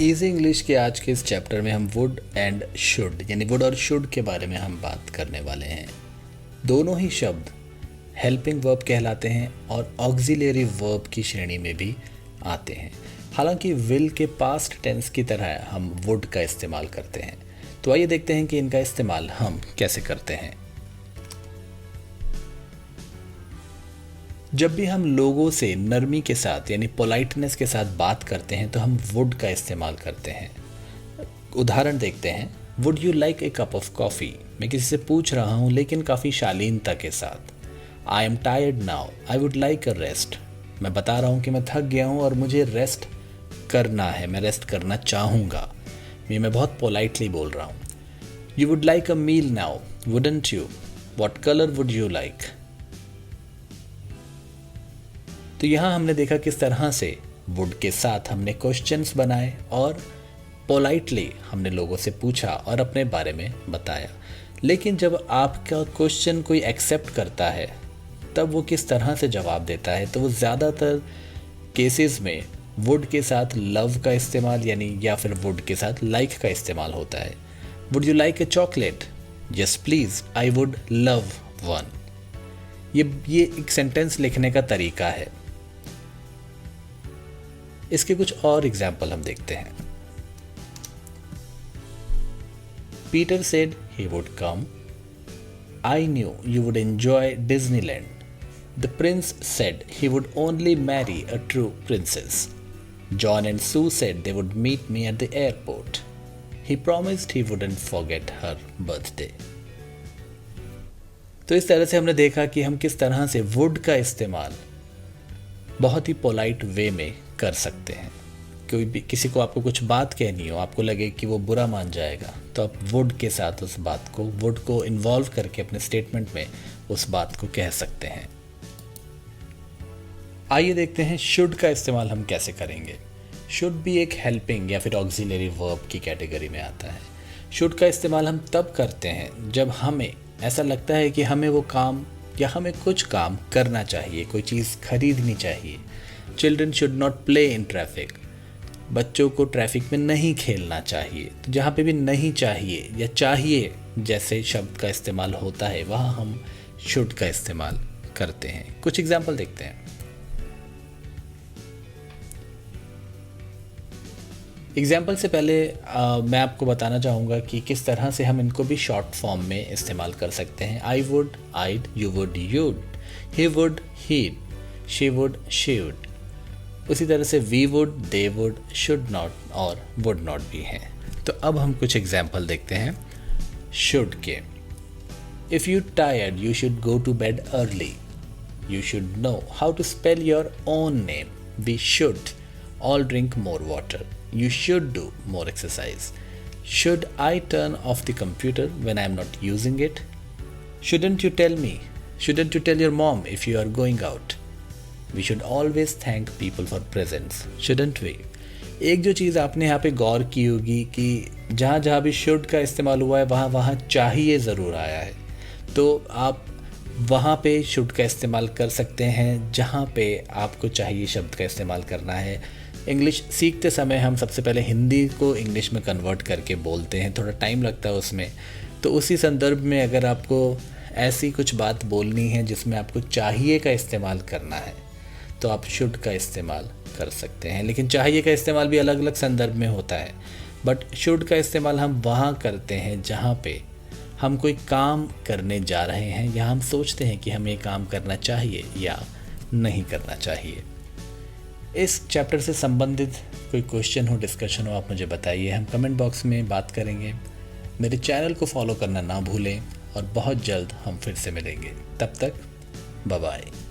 Easy English के आज के इस चैप्टर में हम वुड एंड शुड यानी वुड और शुड के बारे में हम बात करने वाले हैं। दोनों ही शब्द हेल्पिंग वर्ब कहलाते हैं और ऑक्सिलरी वर्ब की श्रेणी में भी आते हैं। हालांकि विल के पास्ट टेंस की तरह हम वुड का इस्तेमाल करते हैं। तो आइए देखते हैं कि इनका इस्तेमाल हम कैसे करते हैं। जब भी हम लोगों से नरमी के साथ यानी पोलाइटनेस के साथ बात करते हैं तो हम वुड का इस्तेमाल करते हैं। उदाहरण देखते हैं। Would you like a cup of coffee. मैं किसी से पूछ रहा हूँ लेकिन काफ़ी शालीनता के साथ। I am tired now, I would like a rest. मैं बता रहा हूँ कि मैं थक गया हूँ और मुझे रेस्ट करना है, मैं रेस्ट करना चाहूँगा। ये मैं बहुत पोलाइटली बोल रहा हूँ। You would like a meal now, wouldn't you? What colour would you like? तो यहाँ हमने देखा किस तरह से वुड के साथ हमने क्वेश्चंस बनाए और पोलाइटली हमने लोगों से पूछा और अपने बारे में बताया। लेकिन जब आपका क्वेश्चन कोई एक्सेप्ट करता है तब वो किस तरह से जवाब देता है, तो वो ज़्यादातर केसेस में वुड के साथ लव का इस्तेमाल यानी या फिर वुड के साथ लाइक का इस्तेमाल होता है। Would you like a chocolate? Yes please, I would love one. ये एक सेंटेंस लिखने का तरीका है। इसके कुछ और एग्जाम्पल हम देखते हैं। Peter said he would come. I knew you would enjoy Disneyland. The prince said he would only marry a true princess. John and Sue said they would meet me at the airport. He promised he wouldn't forget her birthday. तो इस तरह से हमने देखा कि हम किस तरह से वुड का इस्तेमाल बहुत ही पोलाइट वे में कर सकते हैं। कोई भी किसी को आपको कुछ बात कहनी हो, आपको लगे कि वो बुरा मान जाएगा, तो आप वुड के साथ उस बात को, वुड को इन्वॉल्व करके अपने स्टेटमेंट में उस बात को कह सकते हैं। आइए देखते हैं शुड का इस्तेमाल हम कैसे करेंगे। शुड भी एक हेल्पिंग या फिर ऑक्सिलरी वर्ब की कैटेगरी में आता है। शुड का इस्तेमाल हम तब करते हैं जब हमें ऐसा लगता है कि हमें वो काम या हमें कुछ काम करना चाहिए, कोई चीज़ खरीदनी चाहिए। Children should not play in traffic. बच्चों को ट्रैफिक में नहीं खेलना चाहिए। तो जहाँ पे भी नहीं चाहिए या चाहिए जैसे शब्द का इस्तेमाल होता है वहाँ हम शुड का इस्तेमाल करते हैं। कुछ एग्जाम्पल देखते हैं। एग्जाम्पल से पहले मैं आपको बताना चाहूँगा कि किस तरह से हम इनको भी शॉर्ट फॉर्म में इस्तेमाल कर सकते हैं। I would, I'd, you would, you'd, he would, he'd, she would, she would. उसी तरह से we would, they would, should not और वुड नॉट भी हैं। तो अब हम कुछ एग्जाम्पल देखते हैं शुड के। If you tired you should go to bed early. You should know how to spell your own name. We should all drink more water. You should do more exercise. Should I turn off the computer when I am not using it? Shouldn't you tell me? Shouldn't you tell your mom if you are going out? We should always thank people for presents, shouldn't we? एक जो चीज़ आपने यहाँ पे गौर की होगी कि जहाँ जहाँ भी should का इस्तेमाल हुआ है वहाँ वहाँ चाहिए ज़रूर आया है। तो आप वहाँ पे should का इस्तेमाल कर सकते हैं जहाँ पे आपको चाहिए शब्द का इस्तेमाल करना है। इंग्लिश सीखते समय हम सबसे पहले हिंदी को इंग्लिश में कन्वर्ट करके बोलते हैं, थोड़ा टाइम लगता है उसमें। तो उसी संदर्भ में अगर आपको ऐसी कुछ बात बोलनी है जिसमें आपको चाहिए का इस्तेमाल करना है तो आप शुड का इस्तेमाल कर सकते हैं। लेकिन चाहिए का इस्तेमाल भी अलग अलग संदर्भ में होता है, बट शुड का इस्तेमाल हम वहाँ करते हैं जहाँ पे हम कोई काम करने जा रहे हैं या हम सोचते हैं कि हमें काम करना चाहिए या नहीं करना चाहिए। इस चैप्टर से संबंधित कोई क्वेश्चन हो, डिस्कशन हो, आप मुझे बताइए, हम कमेंट बॉक्स में बात करेंगे। मेरे चैनल को फॉलो करना ना भूलें और बहुत जल्द हम फिर से मिलेंगे। तब तक बाय बाय।